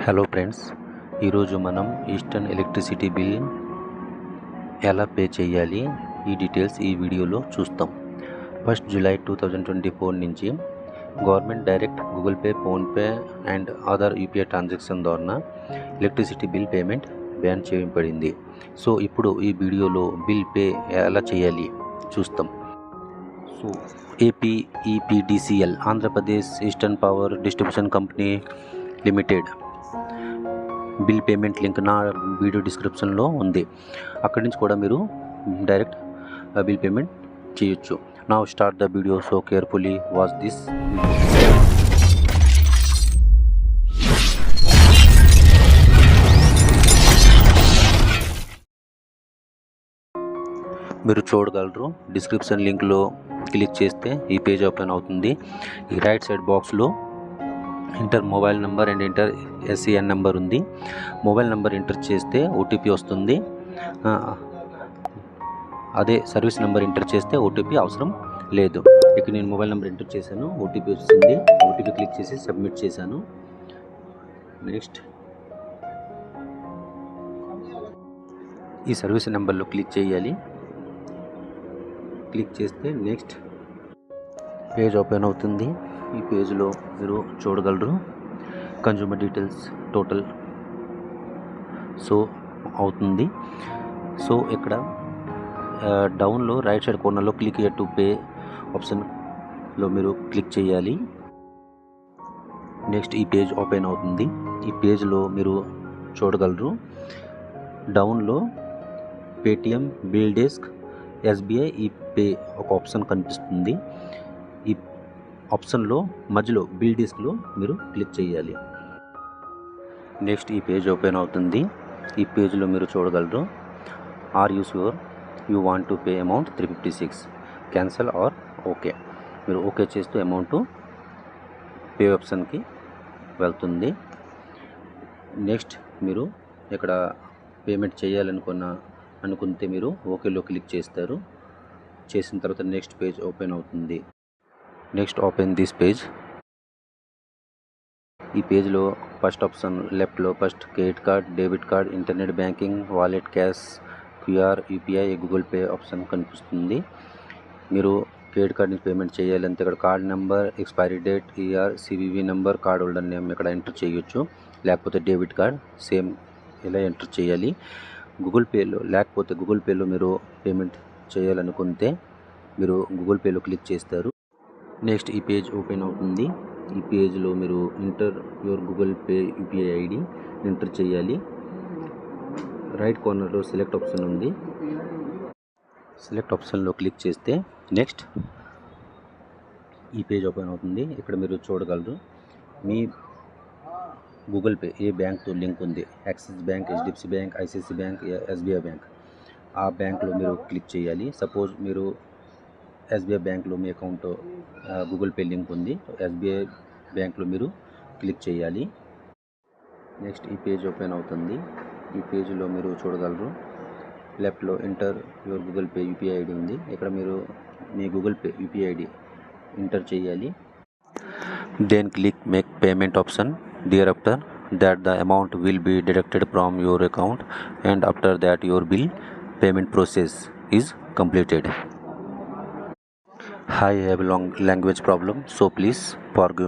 Hello friends, ఈరోజు మనం eastern electricity bill ఎలా పే చేయాలి ఈ డీటెయిల్స్ ఈ వీడియోలో చూస్తాం. 1 జూలై 2024 నుంచి government direct Google pay, PhonePe and other UPI transaction ద్వారా ఎలక్ట్రిసిటీ బిల్ పేమెంట్ బ్యాన్ చేయబడింది. సో ఇప్పుడు ఈ వీడియోలో బిల్ పే ఎలా చేయాలి చూస్తాం. So APEPDCL Andhra Pradesh eastern power distribution company limited bill payment link నా వీడియో డిస్క్రిప్షన్లో ఉంది. అక్కడి నుంచి కూడా మీరు డైరెక్ట్ బిల్ పేమెంట్ చేయొచ్చు. Now start the video, so carefully watch this. మీరు చూడగలరు, డిస్క్రిప్షన్ లింక్లో క్లిక్ చేస్తే ఈ పేజ్ ఓపెన్ అవుతుంది. ఈ రైట్ సైడ్ బాక్స్లో inter mobile number and inter SCN number ఉంది. మొబైల్ నెంబర్ ఎంటర్ చేస్తే OTP వస్తుంది. అదే సర్వీస్ నెంబర్ ఎంటర్ చేస్తే OTP అవసరం లేదు. ఇక నేను మొబైల్ నెంబర్ ఎంటర్ చేశాను, OTP వచ్చింది. OTP క్లిక్ చేసి సబ్మిట్ చేశాను. నెక్స్ట్ ఈ సర్వీస్ నెంబర్లో క్లిక్ చేయాలి. క్లిక్ చేస్తే నెక్స్ట్ పేజ్ ఓపెన్ అవుతుంది. ఈ పేజ్లో మీరు చూడగలరు కన్జ్యూమర్ డీటెయిల్స్ టోటల్ సో అవుతుంది. సో ఇక్కడ డౌన్లో రైట్ సైడ్ కార్నర్లో క్లిక్ హియర్ టు పే ఆప్షన్లో మీరు క్లిక్ చేయాలి. నెక్స్ట్ ఈ పేజ్ ఓపెన్ అవుతుంది. ఈ పేజ్లో మీరు చూడగలరు డౌన్లో పేటిఎం, బిల్ డెస్క్, SBI ఈ పే ఒక ఆప్షన్ కనిపిస్తుంది. ఈ ఆప్షన్లో మధ్యలో బిల్ డెస్క్లో మీరు క్లిక్ చేయాలి. నెక్స్ట్ ఈ పేజ్ ఓపెన్ అవుతుంది. ఈ పేజ్లో మీరు చూడగలరు are you sure you want to pay amount 356, cancel or okay. మీరు ఓకే చేస్తూ అమౌంట్ పే ఆప్షన్కి వెళ్తుంది. నెక్స్ట్ మీరు ఇక్కడ పేమెంట్ చేయాలనుకుంటే మీరు ఓకేలో క్లిక్ చేస్తారు. చేసిన తర్వాత నెక్స్ట్ పేజ్ ఓపెన్ అవుతుంది. Next open this page. ఈ పేజ్లో ఫస్ట్ ఆప్షన్ లెఫ్ట్లో first credit card, debit card, internet banking, wallet, cash, QR, UPI, Google Pay option కనిపిస్తుంది. మీరు క్రెడిట్ కార్డ్ నుంచి పేమెంట్ చేయాలంటే ఇక్కడ card number, expiry date, ER, CVV number, card holder name ఇక్కడ enter చేయొచ్చు. లేకపోతే డెబిట్ కార్డ్ సేమ్ ఇలా enter చేయాలి. గూగుల్ పేలో మీరు పేమెంట్ చేయాలనుకుంటే మీరు గూగుల్ పేలో క్లిక్ చేస్తారు. నెక్స్ట్ ఈ పేజ్ ఓపెన్ అవుతుంది. ఈ పేజ్లో మీరు enter your Google Pay UPI ID enter చేయాలి. రైట్ కార్నర్లో సెలెక్ట్ ఆప్షన్ ఉంది. సెలెక్ట్ ఆప్షన్లో క్లిక్ చేస్తే నెక్స్ట్ ఈ పేజ్ ఓపెన్ అవుతుంది. ఇక్కడ మీరు చూడగలరు మీ గూగుల్ పే ఏ బ్యాంక్తో లింక్ ఉంది. Axis bank, HDFC bank, ICICI bank, SBI bank. ఆ బ్యాంక్లో మీరు క్లిక్ చేయాలి. సపోజ్ మీరు SBI బ్యాంక్లో మీ అకౌంట్ గూగుల్ పే లింక్ ఉంది. SBI బ్యాంక్లో మీరు క్లిక్ చేయాలి. నెక్స్ట్ ఈ పేజ్ ఓపెన్ అవుతుంది. ఈ పేజ్లో మీరు చూడగలరు లెఫ్ట్లో enter your Google Pay UPI ID ఉంది. ఇక్కడ మీరు మీ Google Pay UPI ID enter చేయాలి. Then click make payment option. thereafter that the amount will be deducted from your account and after that your bill payment process is completed. I have a long language problem, so please forgive.